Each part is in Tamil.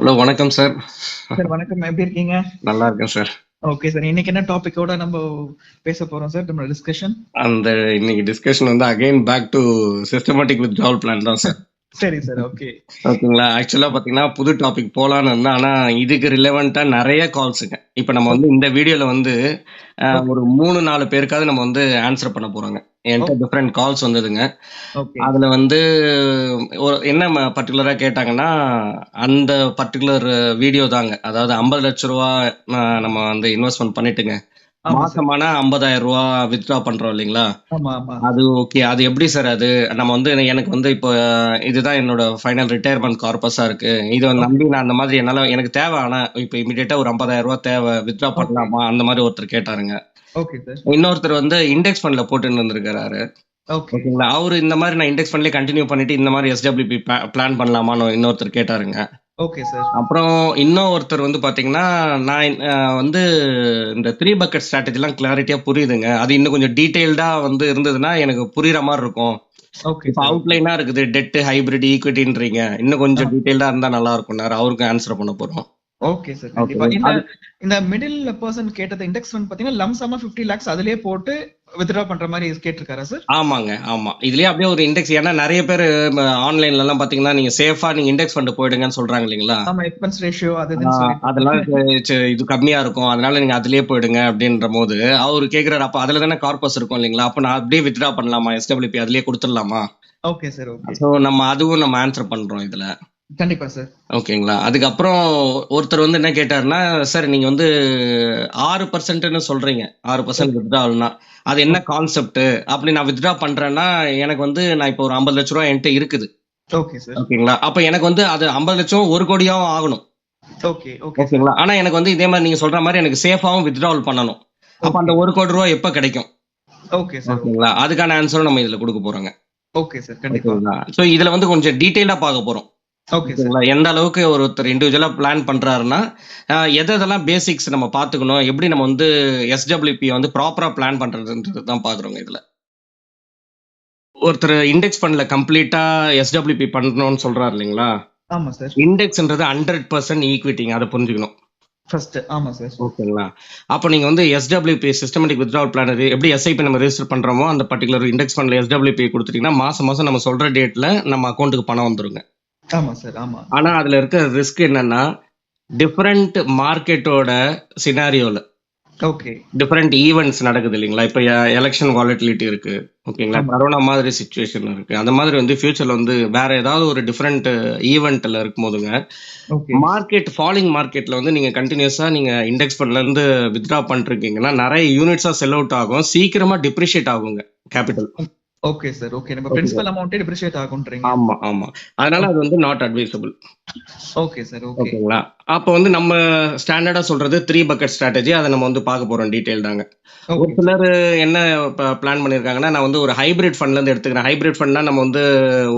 ஹலோ வணக்கம் சார். சார் வணக்கம். எப்படி இருக்கீங்க? நல்லா இருக்கேன் சார். Okay sir. இன்னைக்கு என்ன டாபிக்கோட நம்ம பேச போறோம் சார்? நம்ம டிஸ்கஷன். அந்த இன்னைக்கு டிஸ்கஷன் வந்து again back to systematic withdrawal plan தான் சார். சரி சார். ஓகே. ஓகேங்களா. ஆக்சுவலா பாத்தீங்கன்னா புது டாபிக் போலான்னு இருந்தேன். ஆனா இதுக்கு ரிலவெண்டா நிறைய கால்ஸுங்க. இப்ப நம்ம வந்து இந்த வீடியோல வந்து ஒரு 3-4 பேருக்காவது நம்ம வந்து ஆன்சர் பண்ண போறோங்க. என்கிட்ட டிஃப்ரெண்ட் கால்ஸ் வந்ததுங்க. ஓகே. அதுல வந்து ஒரு என்ன பர்டிகுலரா கேட்டாங்கன்னா, அந்த பர்டிகுலர் வீடியோ தாங்க. அதாவது 50 லட்ச ரூபா நம்ம வந்து இன்வெஸ்ட்மெண்ட் பண்ணிட்டுங்க. ஆமா சார். மாசமானா 50,000 ரூபா வித்ட்ரா பண்றோம் இல்லைங்களா? ஆமா, ஆமா. அது ஓகே. அது எப்படி சார் அது? நம்ம வந்து எனக்கு வந்து இப்போ இதுதான் என்னோட ஃபைனல் ரிட்டயர்மென்ட் கார்பஸா இருக்கு. இத நம்பி நான் அந்த மாதிரி எனக்கு தேவை. ஆனா இப்ப இமிடியேட்டா ஒரு 50,000 ரூபா தேவை. Withdraw okay. பண்ணலாமா? அந்த மாதிரி ஒருத்தர் கேட்டாருங்க. Okay sir. இன்னொருத்தர் வந்து இண்டெக்ஸ் ஃபண்ட்ல போட்டுன்னு இருந்திருக்காரு. ஓகே. ஓகேங்களா. அவரு இந்த மாதிரி நான் இண்டெக்ஸ் ஃபண்ட்லயே கண்டினியூ பண்ணிட்டு இந்த மாதிரி எஸ்டபிள்யூபி பிளான் பண்ணலாமான்னு இன்னொருத்தர் கேட்டாருங்க. Okay sir. அப்புறம் இன்னொருத்தர் வந்து பாத்தீங்கன்னா, நான் வந்து இந்த 3 பக்கெட் ஸ்ட்ராட்டஜிலாம் கிளாரிட்டியா புரியுதுங்க. அது இன்னும் கொஞ்சம் டீடைல்டா வந்து இருந்ததுன்னா எனக்கு புரியுற மாதிரி இருக்கும். ஓகே இப்ப சார். அவுட்லைனா இருக்குது. டெட், ஹைபிரிட், ஈக்விட்டின்றீங்க. இன்னும் கொஞ்சம் டீடைல்டா இருந்தா நல்லா இருக்கும்னாரு. அவருக்கு ஆன்சர் பண்ண போறோம். Okay sir. கண்டிப்பா. இந்த மிடில் பர்சன் கேட்டது இண்டெக்ஸ் ஃபண்ட் பாத்தீங்கன்னா லம்சமா 50 lakhs அதிலே போட்டு வித்ட்ரா பண்ற மாதிரி கேட்டிருக்காரா சார்? ஆமாங்க. ஆமா. இதுலயே அப்படியே ஒரு இண்டெக்ஸ். ஏன்னா நிறைய பேர் ஆன்லைன்ல எல்லாம் பாத்தீங்கன்னா நீங்க சேஃபா நீங்க இண்டெக்ஸ் ஃபண்ட் போயிடுங்கன்னு சொல்றாங்க இல்லீங்களா? ஆமா. எக்ஸ்பென்ஸ் ரேஷியோ அது இதுன்னு சொல்லிட்டு. அதெல்லாம் இது கம்மியா இருக்கும். அதனால நீங்க அதுலயே போயிடுங்க அப்படின்ற போது அவரு கேக்குறாரு, அப்ப அதுல தானே கார்பஸ் இருக்கும் இல்லீங்களா? அப்ப நான் அப்படியே வித்ட்ரா பண்ணலாமா? எஸ்டபிள்யூபி அதுலயே கொடுத்துடலாமா? Okay sir. ஓகே. சோ நம்ம அதுவும் நம்ம ஆன்சர் பண்றோம் இதுல. கண்டிப்பா சார். ஓகேங்களா. அதுக்கப்புறம் ஒருத்தர் வந்து என்ன கேட்டாருன்னா, சார் நீங்க வந்து 6%ன்னு சொல்றீங்க. 6% வித்ட்ராவல்னா அது என்ன கான்செப்ட்? அப்படி நான் வித்ட்ரா பண்றேன்னா எனக்கு வந்து நான் இப்போ ஒரு 50 லட்ச ரூபா என்கிட்ட இருக்குது. Okay sir. ஓகேங்களா. அப்ப எனக்கு வந்து அது 50 லட்சம் 1 கோடியாவும் ஆகணும். ஓகே. ஓகே. ஓகேங்களா. ஆனா எனக்கு வந்து இதே மாதிரி நீங்க சொல்ற மாதிரி எனக்கு சேஃபாவும் வித்ட்ராவல் பண்ணணும். அப்ப அந்த 1 கோடி ரூபாய் எப்ப கிடைக்கும்? Okay sir. ஓகேங்களா. அதுக்கான ஆன்சரும் நம்ம இதுல கொடுக்க போறோங்க. Okay sir. கண்டிப்பா. சோ இதுல வந்து கொஞ்சம் டீடைலா பார்க்க போறோம். Okay sir. எந்த அளவுக்கு ஒருத்தர் இண்டிவிஜுவலா பிளான் பண்றாருன்னா எதெல்லாம் பேசிக்ஸ் நம்ம பாத்துக்கணும், எப்படி நம்ம வந்து எஸ்டபிள்யூபி வந்து ப்ராப்பரா பிளான் பண்றதுன்றது தான் பாக்குறோங்க இதுல. ஒருத்தர் இண்டெக்ஸ் ஃபண்ட்ல கம்ப்ளீட்டா எஸ்டபிள்யூபி பண்ணணும்னு சொல்றாரு இல்லைங்களா? ஆமா சார். இண்டெக்ஸ்ன்றது 100% ஈக்விட்டிங்க. அதை புரிஞ்சுக்கணும் ஃபர்ஸ்ட். ஆமா சார். ஓகேங்களா. அப்போ நீங்க வந்து எஸ்டபிள்யூபி சிஸ்டமேட்டிக் வித்ட்ராவல் பிளான் எப்படி எஸ்ஐபி நம்ம ரெஜிஸ்டர் பண்றோமோ அந்த பர்டிகுலர் இண்டெக்ஸ் ஃபண்ட்ல எஸ்டபிள்யூபி கொடுத்துட்டீங்கன்னா மாசம் மாசம் நம்ம சொல்ற டேட்ல நம்ம அக்கௌண்ட்டுக்கு பணம் வந்துருங்க. ஆமா சார். ஆமா. ஆனா அதுல இருக்க ரிஸ்க் என்னன்னா டிஃபரெண்ட் மார்க்கெட்டோட சினாரியோல ஓகே. டிஃபரெண்ட் ஈவெண்ட்ஸ் நடக்குது இல்லைங்களா? இப்ப எலெக்ஷன் வாலட்டிலிட்டி இருக்கு. ஓகேங்களா. கரோனா மாதிரி சிச்சுவேஷன் இருக்கு. அந்த மாதிரி வந்து ஃபியூச்சர்ல வந்து வேற ஏதாவது ஒரு டிஃபரெண்ட் ஈவெண்ட்ல இருக்கும் போதுங்க மார்க்கெட் ஃபாலிங் மார்க்கெட்ல வந்து நீங்க கண்டினியூஸா நீங்க இண்டெக்ஸ் ஃபண்ட்ல இருந்து வித்ட்ரா பண்ணிருக்கீங்கன்னா நிறைய யூனிட்ஸா செல் அவுட் ஆகும். சீக்கிரமா டிப்ரிஷியேட் ஆகுங்க கேபிட்டல். Okay sir. ஓகே. நம்ம பிரின்சிபல் அமௌண்ட் டிப்ரிஷியேட் ஆகும்ன்றீங்க. ஆமா, ஆமா. அதனால அது வந்து not advisable. Okay sir. Okay. ஓகேங்களா. அப்ப வந்து நம்ம ஸ்டாண்டர்டா சொல்றது 3 பக்கெட் ஸ்ட்ராட்டஜி. அதை நம்ம வந்து பார்க்க போறோம் டீடைல்டாங்க. ஒரு சிலர் என்ன பிளான் பண்ணிருக்காங்கன்னா, நான் வந்து ஒரு ஹைபிரிட் ஃபண்ட்ல இருந்து எடுத்துக்கிறேன். ஹைபிரிட் ஃபண்ட்னா நம்ம வந்து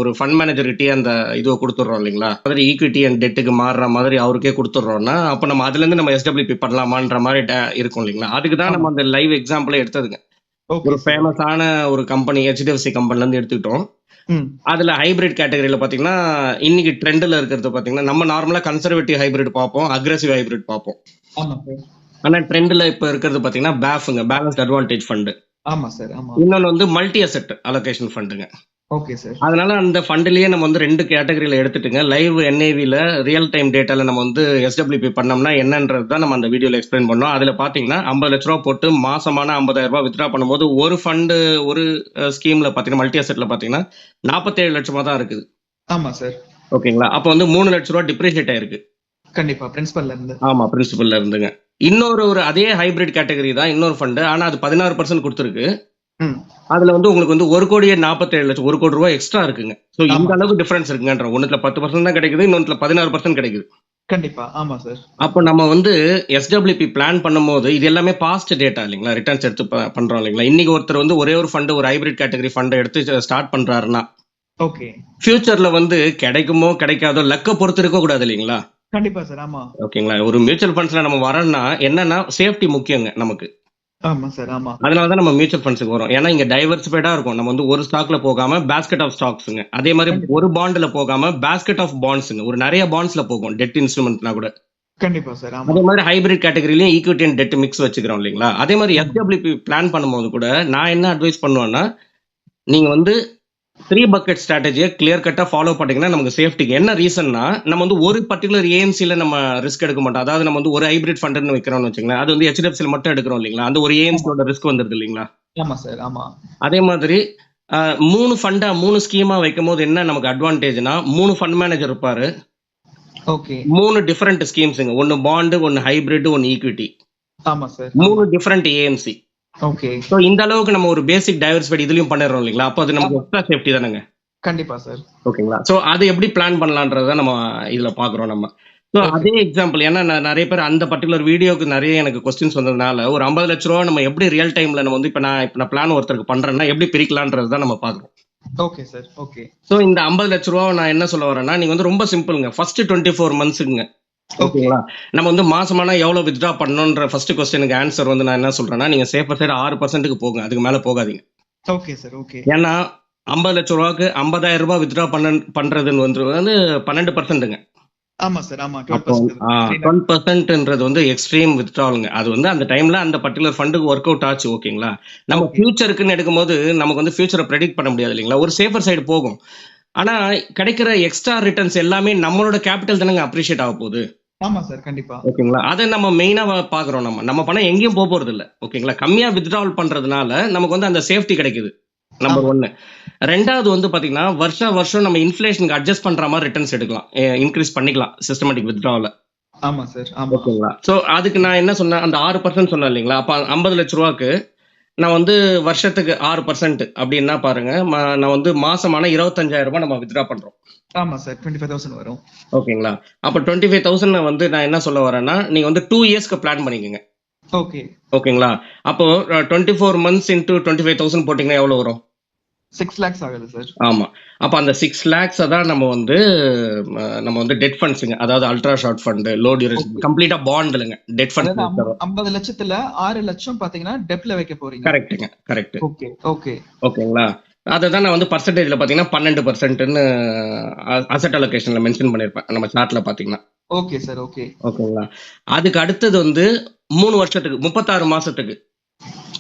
ஒரு ஃபண்ட் மேனேஜர்கிட்டயே அந்த இதுவை கொடுத்துடுறோம் இல்லைங்களா? மாதிரி ஈக்விட்டி அண்ட் டெட்டுக்கு மாறுற மாதிரி அவருக்கே கொடுத்துடுறோம்னா அப்ப நம்ம அதுல இருந்து நம்ம எஸ்டபிள்யூபி பண்ணலாமான்ற மாதிரி இருக்கும் இல்லைங்களா? அதுக்கு தான் நம்ம அந்த லைவ் எக்ஸாம்பிளே எடுத்ததுங்க. ஒரு ஃபேமஸான ஒரு கம்பெனி HDFC கம்பெனில இருந்து எடுத்துக்கிட்டோம். அதுல ஹைபிரிட் கேட்டகரியில பாத்தீங்கன்னா இன்னைக்கு ட்ரெண்ட்ல இருக்கிறது பாத்தீங்கன்னா நம்ம நார்மலா கன்சர்வேட்டிவ் ஹைபிரிட் பார்ப்போம், அக்ரெசிவ் ஹைபிரிட் பார்ப்போம். ஆனா ட்ரெண்ட்ல இப்ப இருக்கிறது பாத்தீங்கன்னா பேஃப்ங்க, பேலன்ஸ்ட் அட்வான்டேஜ் ஃபண்ட். ஆமா சார். ஆமா. இன்னொன்னு வந்து மல்டி அசெட் அலோகேஷன் ஃபண்டுங்க. Okay sir. அதனால அந்த ஃபண்ட்லயே நம்ம வந்து 2 கேட்டகரியில எடுத்துட்டுங்க லைவ் NAVல ரியல் டைம் டேட்டால நம்ம வந்து எஸ்டபிள்யூபி பண்ணோம்னா என்னன்றது தான் நம்ம அந்த வீடியோல எக்ஸ்பிளைன் பண்ணோம். அதுல பாத்தீங்கன்னா 50 லட்ச ரூபா போட்டு மாசமான 50,000 ரூபாய் வித்ட்ரா பண்ணும்போது ஒரு ஃபண்டு ஒரு ஸ்கீம்ல பாத்தீங்கன்னா மல்டி அசெட்ல பாத்தீங்கன்னா 47 லட்சமா தான் இருக்குது. ஆமா சார். ஓகேங்களா. அப்ப வந்து 3 லட்ச ரூபாய் டிப்ரிஷியேட் ஆயிருக்கு. கண்டிப்பா பிரின்சிபல்ல இருந்து. ஆமா, பிரின்சிபல்ல இருந்துங்க. இன்னொரு அதே ஹைபிரிட் கேட்டகரி தான் இன்னொரு ஃபண்ட். ஆனா அது 16% கொடுத்துருக்கு. அதுல வந்து உங்களுக்கு வந்து 1,47 லட்சம் 1 கோடி ரூபாய் எக்ஸ்ட்ரா இருக்குங்க. சோ இந்த அளவுக்கு டிஃபரன்ஸ் இருக்குங்கன்ற. ஒண்ணுல 10% தான் கிடைக்குது, இன்னொன்னுல 16% கிடைக்குது. கண்டிப்பா. ஆமா சார். அப்ப நம்ம வந்து எஸ்டபிள்யூபி பிளான் பண்ணும்போது இது எல்லாமே பாஸ்ட் டேட்டா இல்லைங்களா? ரிட்டர்ன்ஸ் எடுத்து பண்றோம் இல்லைங்களா? இன்னைக்கு ஒருத்தர் வந்து ஒரே ஒரு ஃபண்ட் ஒரு ஹைபிரிட் கேட்டகரி ஃபண்ட் எடுத்து ஸ்டார்ட் பண்றாருன்னா ஓகே ஃபியூச்சர்ல வந்து கிடைக்குமோ கிடைக்காதோ லக்க பொறுத்து இருக்க கூடாது இல்லைங்களா? கண்டிப்பா சார். ஆமா. ஓகேங்களா. ஒரு மியூச்சுவல் ஃபண்ட்ஸ்ல நம்ம வரோம்னா என்னன்னா சேஃப்டி முக்கியங்க நமக்கு. ஆமா சார். ஆமா. அதனாலதான் நம்ம மியூச்சுவல் ஃபண்ட்ஸுக்கு வரோம். ஏன்னா இங்க டைவர்சிஃபைடா இருக்கும். நம்ம வந்து ஒரு ஸ்டாக்ல போகாம பேஸ்கெட் ஆஃப் ஸ்டாக்ஸ்ங்க. அதே மாதிரி கண்டிப்பா. ஒரு பாண்ட்ல போகாம பேஸ்கெட் ஆஃப் பாண்ட்ஸ்ங்க. ஒரு நிறைய பாண்ட்ஸ்ல போகும். டெட் இன்ஸ்ட்ருமெண்ட்னா கூட. கண்டிப்பா சார். ஆமா. அதே மாதிரி ஹைபிரிட் கேட்டகரியிலயும் ஈக்விட்டி அண்ட் டெட் மிக்ஸ் வச்சுக்கிறோம் இல்லைங்களா? அதே மாதிரி ஆமா. எஸ்டபிள்யூபி பிளான் பண்ணும்போது கூட நான் என்ன அட்வைஸ் பண்ணுவேன்னா, நீங்க வந்து 3 பக்கெட் ஸ்ட்ராட்டஜியை கிளியர் கட்டா ஃபாலோ பண்ணீங்கன்னா நமக்கு சேஃப்டிக்கு. என்ன ரீசன்னா, நம்ம வந்து ஒரு பர்டிகுலர் ஏஎம்சில நம்ம ரிஸ்க் எடுக்க மாட்டோம். அதாவது நம்ம வந்து ஒரு ஹைபிரிட் ஃபண்ட்னு வைக்கிறோம்னு வச்சுங்களேன். அது வந்து HDFCல மட்டும் எடுக்கிறோம் இல்லைங்களா? அந்த ஒரு ஆமா. ஏஎம்சியோட ரிஸ்க் வந்துருது இல்லைங்களா? ஆமா சார். ஆமா. அதே மாதிரி 3 ஃபண்டா 3 ஸ்கீமா வைக்கும்போது என்ன நமக்கு அட்வான்டேஜ்னா, 3 ஃபண்ட் மேனேஜர் இருப்பாரு. ஓகே. 3 டிஃபரெண்ட் ஸ்கீம்ஸ்ங்க. ஒன்னு பாண்ட், ஒன்னு ஹைபிரிட், ஒன்னு ஈக்விட்டி. ஆமா சார். 3 ஆமா. Different AMC. ஓகே. சோ இந்த அளவுக்கு நம்ம ஒரு பேசிக் டைவர்சிஃபைட் இதுலயும் பண்ணிடுறோம் இல்லைங்களா? அப்ப அது நமக்கு ஆமா. எக்ஸ்ட்ரா சேஃப்டி தானேங்க. கண்டிப்பா சார். ஓகேங்களா? சோ அது எப்படி பிளான் பண்ணலான்றத நம்ம இதுல பாக்குறோம் நம்ம. So okay. அதே எக்ஸாம்பிள் ஏன்னா நிறைய பேர் அந்த பர்டிகுலர் வீடியோக்கு நிறைய எனக்கு கொஸ்டின்ஸ் வந்ததுனால ஒரு 50 லட்ச ரூபா நம்ம எப்படி ரியல் டைம்ல நம்ம வந்து இப்ப நான் பிளான் ஒருத்தருக்கு பண்றேன்னா எப்படி பிரிக்கலான்றது தான் நம்ம பாக்குறோம். Okay sir. ஓகே. சோ இந்த 50 லட்ச ரூபா நான் என்ன சொல்ல வரேன்னா, நீங்க வந்து ரொம்ப சிம்பிள்ங்க. ஃபர்ஸ்ட் 24 மந்த்ஸ்க்குங்க. ஓகே. ஓகேங்களா? நம்ம வந்து மாசமானா எவ்வளவு வித்ட்ரா பண்ணணும்ன்ற ஃபர்ஸ்ட் கொஸ்டினுக்கு ஆன்சர் வந்து நான் என்ன சொல்றேன்னா, நீங்க சேஃபர் சைடு 6%க்கு போங்க. அதுக்கு மேல போகாதீங்க. Okay sir. ஓகே. ஏன்னா 50 லட்ச ரூபாய்க்கு 50,000 ரூபாய் வித்ட்ரா பண்றதுன்னு வந்து 12%ங்க. ஆமா சார். ஆமா. அப்போ 12%. 12%ன்றது வந்து எக்ஸ்ட்ரீம் வித்ட்ராவலுங்க. அது வந்து அந்த டைம்ல அந்த பர்டிகுலர் ஃபண்டுக்கு ஒர்க் அவுட் ஆச்சு ஓகேங்களா? நம்ம ஓகே. ஃபியூச்சருக்குன்னு எடுக்கும்போது நமக்கு வந்து ஃபியூச்சரை ப்ரெடிக்ட் பண்ண முடியாது இல்லைங்களா? ஒரு சேஃபர் சைடு போகும். ஆனா கிடைக்கிற எக்ஸ்ட்ரா ரிட்டர்ன்ஸ் எல்லாமே நம்மளோட கேபிட்டல் தானங்க அப்ரிஷியேட் ஆக போகுது. ஆமா சார். கண்டிப்பா. ஓகேங்களா? அதை நம்ம மெயினா பாக்குறோம் நம்ம. நம்ம பணம் எங்கேயும் போறது இல்ல. ஓகேங்களா? கம்மியா வித்ட்ராவல் பண்றதுனால நமக்கு வந்து அந்த சேஃப்டி கிடைக்குது. நம்பர் ஆமா. 1. 2வது வந்து பாத்தீங்கன்னா, வருஷம் நம்ம இன்ஃப்ளேஷனுக்கு அட்ஜஸ்ட் பண்ற மாதிரி ரிட்டர்ன்ஸ் எடுக்கலாம். இன்க்ரீஸ் பண்ணிக்கலாம் சிஸ்டமேட்டிக் வித்ட்ராவல. ஆமா சார். ஆமா. ஓகேங்களா? சோ அதுக்கு நான் என்ன சொன்னேன், அந்த 6% சொன்னேன் இல்லைங்களா? அப்ப 50 லட்ச ரூபாய்க்கு நான் வந்து வருஷத்துக்கு 6% அப்படின்னா பாருங்க, நான் வந்து மாசமான 25,000 ரூபாய் நம்ம வித்ட்ரா பண்றோம். ஆமா சார். 25,000 வரும். ஓகேங்களா? அப்ப 25,000 வந்து நான் என்ன சொல்ல வரேன்னா, நீங்க வந்து 2 இயர்ஸ்க்கு பிளான் பண்ணிக்கங்க. ஓகே. ஓகேங்களா? அப்போ 24 மந்த்ஸ் இன்டு 25,000 போட்டீங்கன்னா எவ்வளவு வரும்? 6 lakhs ஆகுது சார். ஆமா. அப்ப அந்த 6 lakhs தான் நம்ம வந்து டெட் ஃபண்ட்ஸ்ங்க. அதாவது ultra short fund, low duration okay. கம்ப்ளீட்டா பாண்ட் இல்லங்க. டெட் அதாவது ஃபண்ட்ஸ் 50 லட்சத்துல 6 லட்சம் பாத்தீங்கன்னா டெப்ல வைக்க போறீங்க. கரெக்ட்டுங்க. கரெக்ட். ஓகே. ஓகே. ஓகேங்களா? அததான் நான் வந்து பெர்சன்டேஜ்ல பாத்தீங்கன்னா 12%ன்னு அசெட் அலோகேஷன்ல மென்ஷன் பண்ணிருப்பேன். நம்ம சார்ட்ல பாத்தீங்கன்னா. Okay sir. ஓகே. ஓகேங்களா? அதுக்கு அடுத்தது வந்து 3 வருஷத்துக்கு 36 மாசத்துக்கு.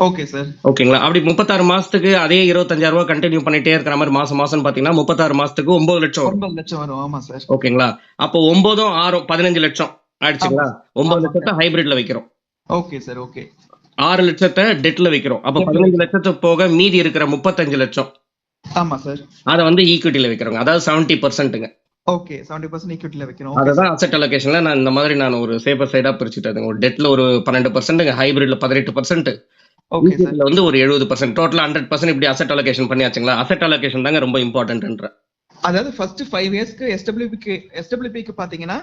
Okay sir. ஓகேங்களா? அப்படி 36 மாசத்துக்கு அதே 25,000 ரூபாய் கண்டினியூ பண்ணிட்டே இருக்கிற மாதிரி மாசம் பாத்தீங்கன்னா 36 மாசத்துக்கு 9 லட்சம் வரும். 9 லட்சம் வரும். ஆமா சார். ஓகேங்களா? அப்போ 9ம் 6ம் 15 லட்சம் ஆயிடுச்சுங்களா? 9 ஆமா லட்சத்தை சார். ஹைபிரிட்ல வைக்கிறோம். Okay sir. ஓகே. 6 லட்சத்தை டெட்ல வைக்கிறோம். அப்ப டெப்ல 15 வைக்கிறோம். லட்சத்துக்கு போக மீதி இருக்கிற 35 லட்சம் ஆமா சார். அதை வந்து ஈக்விட்டில வைக்கிறோங்க. அதாவது 70%ங்க. ஓகே. 70% ஈக்விட்டில வைக்கிறோம். ஓகே அததான் சார். அசெட் அலோகேஷன்ல நான் ஒரு சேஃபர் சைடா பிரிச்சுட்டேன். ஒரு டெட்ல ஒரு 12%, ஹைபிரிட்ல 18%, ஓகே சார். ஈக்விட்டில வந்து ஒரு 70%. டோட்டலா 100% இப்படி அசெட் அலோகேஷன் பண்ணியாச்சுங்களா? அசெட் அலோகேஷன் தாங்க ரொம்ப இம்பார்ட்டன்ட்ன்ற. அதாவது ஃபர்ஸ்ட் 5 இயர்ஸ்க்கு எஸ்டபிள்யூபிக்கு பாத்தீங்கன்னா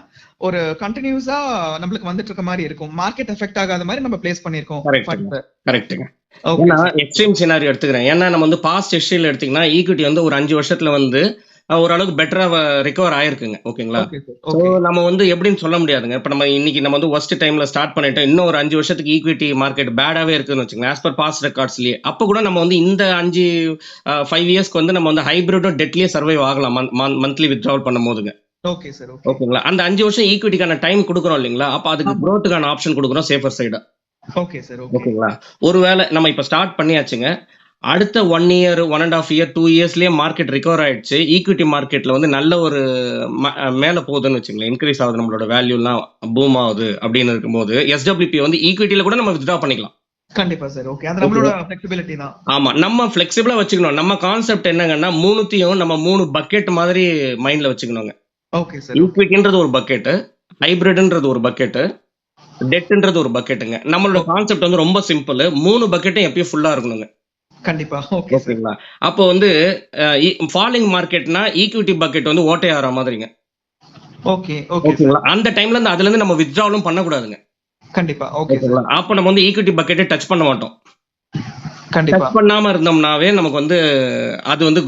ஒரு கண்டினியூஸா நம்மளுக்கு வந்துட்டு இருக்க மாதிரி இருக்கும். மார்க்கெட் எஃபெக்ட் ஆகாத மாதிரி நம்ம பிளேஸ் பண்ணிருக்கோம் ஃபண்ட்ஸ். கரெக்ட்டுங்க. ஓகே ஏன்னா சார். எக்ஸ்ட்ரீம் சினாரியோ எடுத்துக்கிறேன். ஏன்னா நம்ம வந்து பாஸ்ட் ஹிஸ்டரியில எடுத்தீங்கன்னா ஈக்விட்டி வந்து ஒரு 5 வருஷத்துல வந்து ஓரளவுக்கு பெட்டரா ரிகவர் ஆயிருக்குங்க. ஓகேங்களா? Okay sir. So okay. நம்ம வந்து எப்படின்னு சொல்ல முடியாதுங்க. இப்ப இன்னைக்கு நம்ம வந்து worst டைம்ல ஸ்டார்ட் பண்ணிட்டு இன்னும் ஒரு 5 வருஷத்துக்கு ஈக்விட்டி மார்க்கெட் பேடாவே இருக்குன்னு வச்சுக்கோங்க. ஆஸ் பர் பாஸ்ட் ரெக்கார்ட்ஸ்லயே அப்ப கூட நம்ம வந்து இந்த 5 இயர்ஸ்க்கு வந்து நம்ம வந்து ஹைபிரிடும் டெட்லயே சர்வைவ் ஆகலாம் மந்த்லி வித்ட்ராவல் பண்ணும் போதுங்க. Okay sir. ஓகே. ஓகேங்களா? அந்த 5 வருஷம் ஈக்விட்டிக்கான டைம் கொடுக்குறோம் இல்லைங்களா? அப்ப அதுக்கு ஆமா. growthக்கான ஆப்ஷன் கொடுக்குறோம் சேஃபர் சைடா. Okay sir. ஓகே. ஓகேங்களா? ஒருவேளை நம்ம இப்ப ஸ்டார்ட் பண்ணியாச்சுங்க. அடுத்த 1 இயர், 1.5 இயர், 2 இயர்ஸ்லயே மார்க்கெட் ரிகவர் ஆயிடுச்சு. ஈக்விட்டி மார்க்கெட்ல வந்து நல்ல ஒரு மேல போகுதுன்னு வச்சுங்களேன். இன்க்ரீஸ் ஆகுது, நம்மளோட வேல்யூலாம் பூம் ஆகுது அப்படின்னு இருக்கும்போது எஸ்டபிள்யூபி வந்து ஈக்விட்டில கூட நம்ம வித்ட்ரா பண்ணிக்கலாம். கண்டிப்பா சார். ஓகே. அது நம்மளோட ஃபிளெக்சிபிலிட்டி தான். ஆமா. நம்ம ஃபிளெக்சிபிளா வச்சுக்கணும். நம்ம கான்செப்ட் என்னங்கன்னா, 3த்தையும் நம்ம 3 பக்கெட் மாதிரி மைண்ட்ல வச்சுக்கணுங்க. Okay sir. ஈக்விட்டின்றது ஒரு பக்கெட், ஹைபிரிட்ன்றது ஒரு பக்கெட், டெட்ன்றது ஒரு பக்கெட்டுங்க. நம்மளோட கான்செப்ட் வந்து ரொம்ப சிம்பிள். 3 பக்கெட்டும் எப்பயும் ஃபுல்லா இருக்கணுங்க. கண்டிப்பா. Okay sir. ஓகேங்களா? அப்போ வந்து ஃபாலிங் மார்க்கெட்னா ஈக்விட்டி பக்கெட் வந்து ஓட்டையாற மாதிரிங்க. ஓகே. Okay sir. ஓகேங்களா? அந்த டைம்ல இருந்து அதுல இருந்து நம்ம வித்ட்ராவலும் பண்ணக்கூடாதுங்க. கண்டிப்பா. Okay sir. ஓகேங்களா? அப்ப நம்ம வந்து ஈக்விட்டி பக்கெட்டை டச் பண்ண மாட்டோம். கண்டிப்பா. டச் பண்ணாம இருந்தோம்னாவே நமக்கு வந்து அது வந்து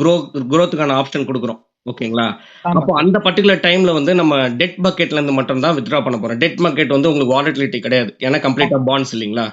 growthக்கான ஆப்ஷன் கொடுக்குறோம். ஓகேங்களா? ஆமா அப்போ சார். அந்த பர்ட்டிகுலர் டைம்ல வந்து நம்ம டெட் பக்கெட்ல இருந்து மட்டும் தான் வித்ட்ரா பண்ண போறோம். டெட் பக்கெட் வந்து உங்களுக்கு வாலட்டிலிட்டி கிடையாது. ஏன்னா கம்ப்ளீட்டா பாண்ட்ஸ் இல்லீங்களா?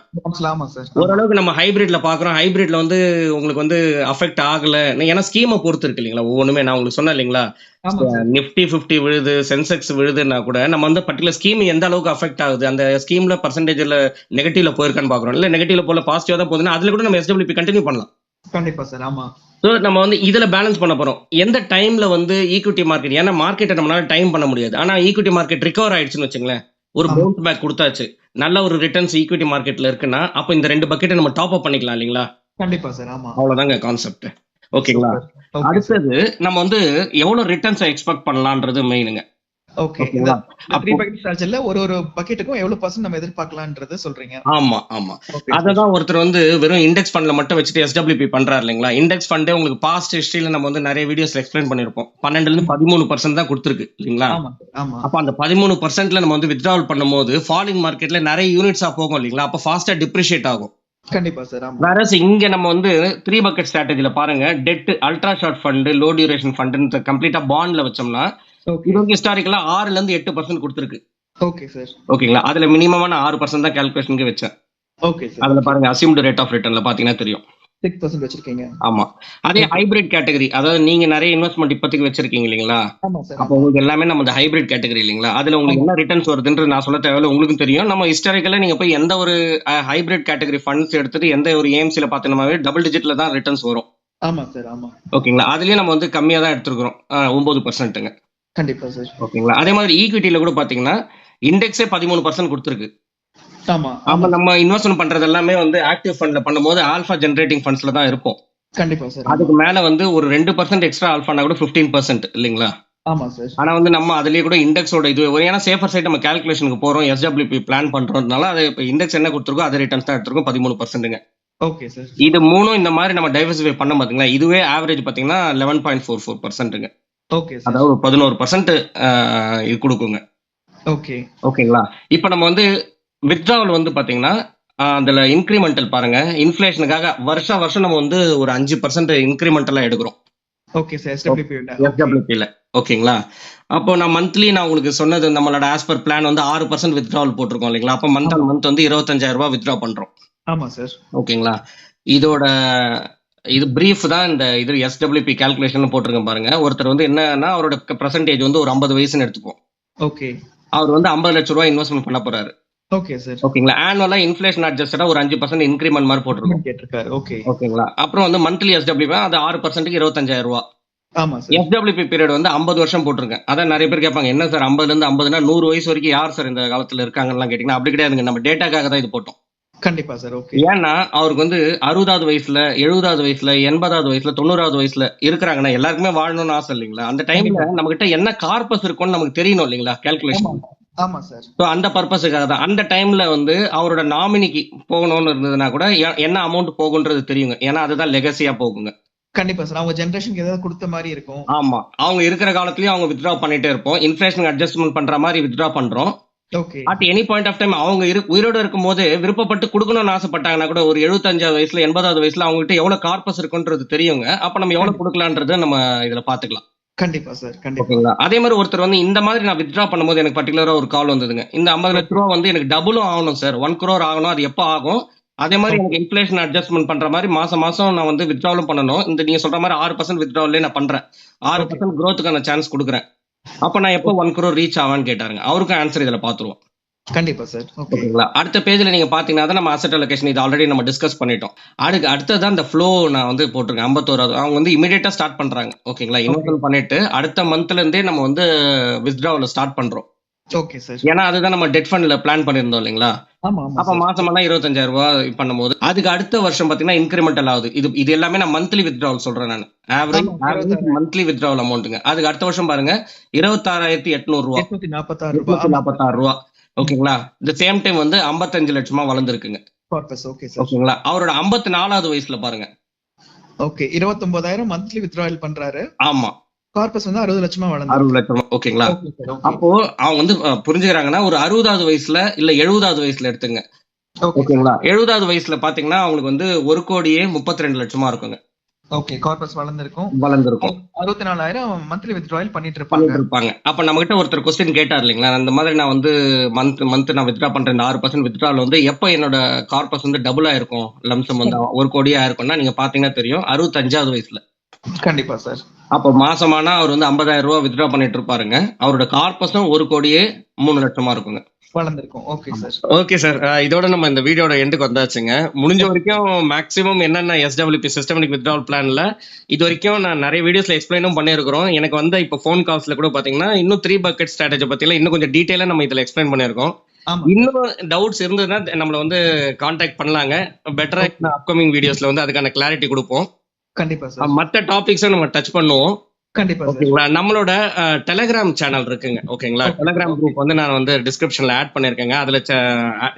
ஆமா சார். ஆமா. ஓரளவுக்கு நம்ம ஹைபிரிட்ல பார்க்குறோம். ஹைபிரிட்ல வந்து உங்களுக்கு வந்து அஃபெக்ட் ஆகல. ஏன்னா ஸ்கீம பொறுத்து இருக்கு இல்லீங்களா? ஒவ்வொன்னுமே நான் உங்களுக்கு சொன்னேன் இல்லீங்களா? ஆமா சார். நிஃப்டி 50 விழுது, சென்செக்ஸ் விழுதுன்னா கூட நம்ம வந்து பர்ட்டிகுலர் ஸ்கீம் எந்த அளவுக்கு அஃபெக்ட் ஆகுது, அந்த ஸ்கீம்ல பெர்சன்டேஜ்ல நெகட்டிவ்ல போயிருக்கான்னு பார்க்குறோம். இல்ல நெகட்டிவ்ல போல பாசிட்டிவா தான் போகுதுன்னா, அதுல கூட நம்ம எஸ்டபிள்யூபி கன்டின்யூ பண்ணலாம். கண்டிப்பா சார். ஆமா. சோ நம்ம வந்து இதுல பேலன்ஸ் பண்ண போறோம். எந்த டைம்ல வந்து ஈக்விட்டி மார்க்கெட் ஏன்னா மார்க்கெட்ட நம்மளால டைம் பண்ண முடியாது. ஆனா ஈக்விட்டி மார்க்கெட் ரிகவர் ஆயிடுச்சுன்னு வச்சுங்களேன். ஒரு ஆமா. பவுன்ஸ் பேக் குடுத்தாச்சு. நல்ல ஒரு ரிட்டர்ன்ஸ் ஈக்விட்டி மார்க்கெட்ல இருக்குன்னா, அப்ப இந்த 2 பக்கெட்ட நம்ம டாப் அப் பண்ணிக்கலாம் இல்லீங்களா? கண்டிப்பா சார். ஆமா. அவ்வளவுதாங்க கான்செப்ட். ஓகேங்களா? சூப்பர். Okay sir. அடுத்தது நம்ம வந்து எவ்வளவு ரிட்டர்ன்ஸ எக்ஸ்பெக்ட் பண்ணலான்றது மெயினுங்க. ஓகே. இந்த ஓகேங்களா? இந்த 3 அப்போ பக்கெட் ஸ்ட்ராட்டஜில ஒரு பக்கெட்டுக்கும் எவ்வளவு பெர்சன்ட் நம்ம எதிர்பார்க்கலாம்ன்றத சொல்றீங்க. ஆமா, ஆமா. Okay sir. அததான் ஒருத்தர் வந்து வெறும் இண்டெக்ஸ் ஃபண்ட்ல மட்டும் வச்சுட்டு எஸ்டபிள்யூபி பண்றாரு இல்லைங்களா? இண்டெக்ஸ் ஃபண்டே உங்களுக்கு பாஸ்ட் ஹிஸ்டரியில நம்ம வந்து நெறைய வீடியோஸ்ல எக்ஸ்பிளைன் பண்ணியிருப்போம். 12ல 13% தான் குடுத்திருக்கு இல்லீங்களா? ஆமா சார். ஆமா. அப்ப அந்த 13%ல நம்ம வந்து வித்ட்ராவல் பண்ணும்போது ஃபாலிங் மார்க்கெட்ல நெறைய யூனிட்ஸா போகும் இல்லீங்களா? அப்ப ஃபாஸ்ட்டா டிப்ரிஷியேட் ஆகும். கண்டிப்பா சார். ஆமா. வேறஸ் இங்க நம்ம வந்து 3 பக்கெட் ஸ்ட்ராட்டஜில பாருங்க, debt, ultra short fund, low duration ஃபண்ட்ன்னு கம்ப்ளீட்டா பாண்ட்ல வச்சோம்னா, ஓகே. இது வந்து ஹிஸ்டாரிக்கலா 6ல இருந்து 8% குடுத்திருக்கு. Okay sir. ஓகேங்களா? அதுல மினிமமா நான் 6% தான் கால்குலேஷனுக்கு வச்சேன். Okay sir. அதுல ஓகே. பாருங்க அஸ்யூம்டு ரேட் ஆஃப் ரிட்டர்ன்ல பாத்தீங்கன்னா தெரியும். 6% வச்சிருக்கீங்க. ஆமா. அதே ஓகே. ஹைபிரிட் கேட்டகரி அதாவது நீங்க நெறைய இன்வெஸ்ட்மென்ட் இப்போதைக்கு வச்சிருக்கீங்க இல்லீங்களா? ஆமா சார். அப்போ ஆமா. உங்களுக்கு எல்லாமே நம்ம இந்த ஹைபிரிட் கேட்டகரி இல்லீங்களா? அதுல உங்களுக்கு ஆமா. என்ன ரிட்டர்ன்ஸ் வருதுன்றது நான் சொல்ல தேவையில்ல. உங்களுக்கும் தெரியும். நம்ம ஹிஸ்டாரிக்கலா நீங்க போய் எந்த ஒரு ஹைபிரிட் கேட்டகரி ஃபண்ட்ஸ் எடுத்துட்டு எந்த ஒரு ஏஎம்சில பார்த்தீங்கன்னாவே டபுள் டிஜிட்ல தான் ரிட்டர்ன்ஸ் வரும். ஆமா சார். ஆமா. ஓகேங்களா? அதுலயும் நம்ம வந்து கம்மியா தான் எடுத்துருக்கிறோம். 9%ங்க. கண்டிப்பா சார். ஓகேங்களா? அதே மாதிரி ஈக்விட்டில கூட பாத்தீங்கன்னா, இண்டெக்ஸே 13% குடுத்திருக்கு. ஆமா. ஆமா ஆமா. நம்ம இன்வெஸ்ட்மென்ட் பண்றது எல்லாமே வந்து ஆக்டிவ் ஃபண்ட்ல பண்ணும்போது ஆல்பா ஜெனரேட்டிங் ஃபண்ட்ஸ்ல தான் இருப்போம். கண்டிப்பா சார். ஆமா. அதுக்கு மேல வந்து ஒரு 2% எக்ஸ்ட்ரா ஆல்ஃபானா கூட 15% இல்லீங்களா? ஆமா சார். ஆனா வந்து நம்ம அதிலேயே கூட இண்டெக்ஸோட இது ஏன்னா சேஃபர் சைடு நம்ம கால்குலேஷனுக்கு போறோம். எஸ்டபிள்யூபி பிளான் பண்றதுனால அது இப்ப இண்டெக்ஸ் என்ன குடுத்திருக்கோ அதே ரிட்டர்ன்ஸ் தான் எடுத்திருக்கோம் 13%ங்க. Okay sir. இது மூணும் இந்த மாதிரி நம்ம டைவர்சிஃபை பண்ண பாத்தீங்களா? இதுவே ஆவரேஜ் பாத்தீங்கன்னா 11.44%ங்க. Okay sir. அதாவது 11% இது குடுக்குங்க. ஓகே. ஓகேங்களா? இப்ப நம்ம வந்து வித்ட்ராவல் வந்து பாத்தீங்கன்னா, அதுல இன்கிரிமெண்டல் பாருங்க. இன்ஃப்ளேஷனுக்காக வருஷம் நம்ம வந்து ஒரு 5% இன்கிரிமெண்டலா எடுக்கிறோம். Okay sir. எஸ்டபிள்யூபி விட. ஓகே. எஸ்டபிள்யூபில. ஓகேங்களா? அப்போ நான் மந்த்லி நான் உங்களுக்கு சொன்னது நம்மளோட ஆஸ் பர் பிளான் வந்து 6% வித்ட்ராவல் போட்டிருக்கோம் இல்லைங்களா? அப்ப மந்த் ஆன் ஆமா. மந்த் வந்து ரூ. 25,000 வித்ட்ரா பண்றோம். ஆமா சார். ஓகேங்களா? இதோட இது பிரீஃப் தான் இந்த இது எஸ்டபிள்யூபி கால்குலேஷன் போட்டிருக்கேன் பாருங்க. ஒருத்தர் வந்து என்னன்னா அவரோட பெர்சன்டேஜ் வந்து ஒரு 50 வயசுன்னு எடுத்துப்போம். ஓகே. அவர் வந்து ரூ. 50,00,000 இன்வெஸ்ட்மென்ட் பண்ண போறாரு. Okay sir. ஓகேங்களா? ஆனுவலா இன்ஃப்ளேஷன் அட்ஜஸ்டடா ஒரு 5% இன்கிரிமெண்ட் மாதிரி போட்டிருக்கோம். கேட்டிருக்காரு. ஓகே. ஓகேங்களா? அப்புறம் வந்து மந்த்லி எஸ்டபிள்யூபி அது 6%க்கு ரூ. 25,000. ஆமா சார். எஸ்டபிள்யூபி பீரியட் வந்து 50 வருஷம் போட்டிருக்கேன். அதான் நிறைய பேர் கேட்பாங்க என்ன சார் 50ல இருந்து 50னா 100 வயசு வரைக்கும் யார் சார் இந்த காலத்துல இருக்காங்கன்னு கேட்டீங்கன்னா அப்படி கிடையாதுங்க. நம்ம டேட்டாக்காக தான் இது போட்டோம். கண்டிப்பா சார். ஓகே. ஏன்னா அவருக்கு வந்து 60வது வயசுல 70வது வயசுல 80வது வயசுல 90வது வயசுல இருக்கிறாங்கன்னா எல்லாருக்குமே வாழணும்னு ஆசை இல்லைங்களா? அந்த டைம்ல நம்ம கிட்ட என்ன கார்பஸ் இருக்கும்னு நமக்கு தெரியணும் இல்லைங்களா? ஆமா. கால்குலேஷன். ஆமா சார். ஸோ அந்த பர்பஸுக்காக தான். அந்த டைம்ல வந்து அவரோட நாமினிக்கு போகணும்னு இருந்ததுன்னா கூட என்ன அமௌண்ட் போகுன்றது தெரியுங்க. ஏன்னா அதுதான் லெகசியா போகுங்க. கண்டிப்பா சார். அவங்க ஜெனரேஷனுக்கு ஏதாவது கொடுத்த மாதிரி இருக்கும். ஆமா. அவங்க இருக்கிற காலத்திலயும் அவங்க வித்ட்ரா பண்ணிட்டே இருப்போம். இன்ஃப்ளேஷன் அட்ஜஸ்ட்மென்ட் பண்ற மாதிரி வித்ட்ரா பண்றோம். Okay. At any point of time அவங்க உயிரோட இருக்கும்போது விருப்பப்பட்டு கொடுக்கணும்னு ஆசைப்பட்டாங்கன்னா கூட ஒரு 75வது வயசுல 80வது வயசுல அவங்க கிட்ட எவ்வளவு கார்பஸ் இருக்குன்றது தெரியுங்க. அப்ப நம்ம எவ்வளவு கொடுக்கலான்றத நம்ம இதுல பாத்துக்கலாம். கண்டிப்பா சார். கண்டிப்பா. ஓகேங்களா? அதே மாதிரி ஒருத்தர் வந்து இந்த மாதிரி நான் வித்ட்ரா பண்ணும்போது எனக்கு பர்டிகுலரா ஒரு கால் வந்ததுங்க. இந்த 50 லட்ச ரூபா வந்து எனக்கு டபுளும் ஆகணும் சார். 1 crore ஆகணும். அது எப்ப ஆகும்? அதே மாதிரி எனக்கு இன்ஃப்ளேஷன் அட்ஜஸ்ட்மென்ட் பண்ற மாதிரி மாசம் நான் வந்து வித்ட்ராவலும் பண்ணணும். இந்த நீங்க சொல்ற மாதிரி 6% வித்ட்ராவல்லே நான் பண்றேன். 6% growthக்கான சான்ஸ் கொடுக்குறேன். அப்ப நான் எப்போ 1 crore ரீச் ஆவான்னு கேட்டாருங்க. அவருக்கும் ஆன்சர் இதுல பாத்துருவோம். கண்டிப்பா சார். ஓகே. ஓகேங்களா? அடுத்த பேஜ்ல நீங்க பாத்தீங்கன்னா தான் நம்ம அசெட் அலோகேஷன் இது ஆல்ரெடி நம்ம டிஸ்கஸ் பண்ணிட்டோம். அடுத்ததான் இந்த ஃப்ளோ நான் வந்து போட்டிருக்கேன். 51வது அவங்க வந்து இமிடியேட்டா ஸ்டார்ட் பண்றாங்க. ஓகேங்களா? இன்வெஸ்ட்மென்ட் பண்ணிட்டு அடுத்த மந்த்ல இருந்தே நம்ம வந்து வித்ட்ராவல் ஸ்டார்ட் பண்றோம். Okay sir. ஏன்னா அதுதான் நம்ம டெட் ஃபண்ட்ல பிளான் பண்ணியிருந்தோம் இல்லைங்களா? ஆமா. ஆமா அப்ப சார். மாசமெல்லாம் ரூ. 25,000 பண்ணும்போது அதுக்கு அடுத்த வருஷம் பாத்தீங்கன்னா இன்கிரிமெண்டல் ஆகுது. இது எல்லாமே நான் மந்த்லி வித்ட்ராவல் சொல்றேன் நான். ஆவரேஜ் ஆமா. 26,000. மந்த்லி வித்ட்ராவல் அமௌண்ட்ங்க. அதுக்கு அடுத்த வருஷம் பாருங்க ரூ. 26,800 846 ரூபாய். ஆமா. 846 ஓகேங்களா? இந்த சேம் டைம் வந்து 55 லட்சமா வளர்ந்துருக்குங்க. கார்பஸ். Okay sir. ஓகேங்களா? அவரோட 54வது வயசுல பாருங்க. ஓகே. 29,000 மந்த்லி வித்ட்ராவல் பண்றாரு. ஆமா. கார்பஸ் வந்து 60 லட்சமா வளர்ந்து. 60 லட்சம். ஓகேங்களா? Okay sir. ஓகே. அப்போ அவங்க வந்து புரிஞ்சுக்கிறாங்கன்னா ஒரு 60வது வயசுல இல்ல 70வது வயசுல எடுத்துங்க. ஓகே. ஓகேங்களா? 70வது வயசுல பாத்தீங்கன்னா அவங்களுக்கு வந்து 1,32,00,000 இருக்குங்க. ஓகே, கார்பஸ் வளர்ந்திருக்கும். வளர்ந்துருக்கும். 64,000 மந்த்லி வித்ட்ராயல் பண்ணிட்டு இருப்பாங்க. அப்ப நம்ம கிட்ட ஒருத்தர் கொஸ்டின் கேட்டார் இல்லைங்களா, அந்த மாதிரி நான் வந்து மந்த் நான் வித்ட்ரா பண்றேன், இந்த 6% வித்ட்ரால் வந்து எப்ப என்னோட கார்பஸ் வந்து டபுள் ஆயிருக்கும், லம்சம் வந்து 1 கோடி ஆயிருக்கும்னா நீங்க பாத்தீங்கன்னா தெரியும் 65வது வயசுல. கண்டிப்பா சார். அப்ப மாசமானா அவர் வந்து 50,000 ரூபாய் வித்ட்ரா பண்ணிட்டு இருப்பாருங்க. அவரோட கார்பஸும் 1,03,00,000 இருக்குங்க. வளர்ந்திருக்கும். Okay sir. ஓகே சார், இதோட நம்ம இந்த வீடியோட எண்டுக்கு வந்தாச்சுங்க. முடிஞ்ச வரைக்கும் மேக்ஸிமம் என்னென்ன SWP சிஸ்டமேட்டிக் வித்ட்ராவல் பிளான்ல இது வரைக்கும் நான் நிறைய வீடியோஸ்ல எக்ஸ்பிளைனும் பண்ணியிருக்கிறோம். எனக்கு வந்து இப்போ ஃபோன் கால்ஸ்ல கூட பாத்தீங்கன்னா இன்னும் 3 பக்கெட் ஸ்ட்ராட்டஜி பத்திலாம் இன்னும் கொஞ்சம் டீடைலா நம்ம இதுல எக்ஸ்பிளைன் பண்ணியிருக்கோம். இன்னும் டவுட்ஸ் இருந்ததுன்னா நம்மள வந்து கான்டாக்ட் பண்ணலாங்க. பெட்டரா அப்கமிங் வீடியோஸ்ல வந்து அதுக்கான கிளாரிட்டி கொடுப்போம். கண்டிப்பா சார். மற்ற டாபிக்ஸும் நம்ம டச் பண்ணுவோம். கண்டிப்பா சார். ஓகேங்களா, நம்மளோட டெலிகிராம் சேனல் இருக்குங்க. ஓகேங்களா, டெலிகிராம் குரூப் வந்து நான் வந்து டிஸ்கிரிப்ஷன்ல ஆட் பண்ணிருக்கேங்க. அதுல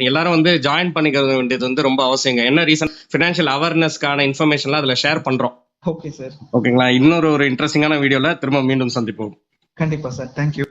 எல்லாரும் வந்து ஜாயின் பண்ணிக்க வேண்டியது வந்து ரொம்ப அவசியங்க. என்ன ரீசன், ஃபினான்ஷியல் அவேர்னஸ்க்கான இன்ஃபர்மேஷன்லாம் அதுல ஷேர் பண்றோம். Okay sir. ஓகேங்களா, இன்னொரு இன்ட்ரெஸ்டிங்கான வீடியோல திரும்ப மீண்டும் சந்திப்போம். கண்டிப்பா சார். தேங்க்யூ.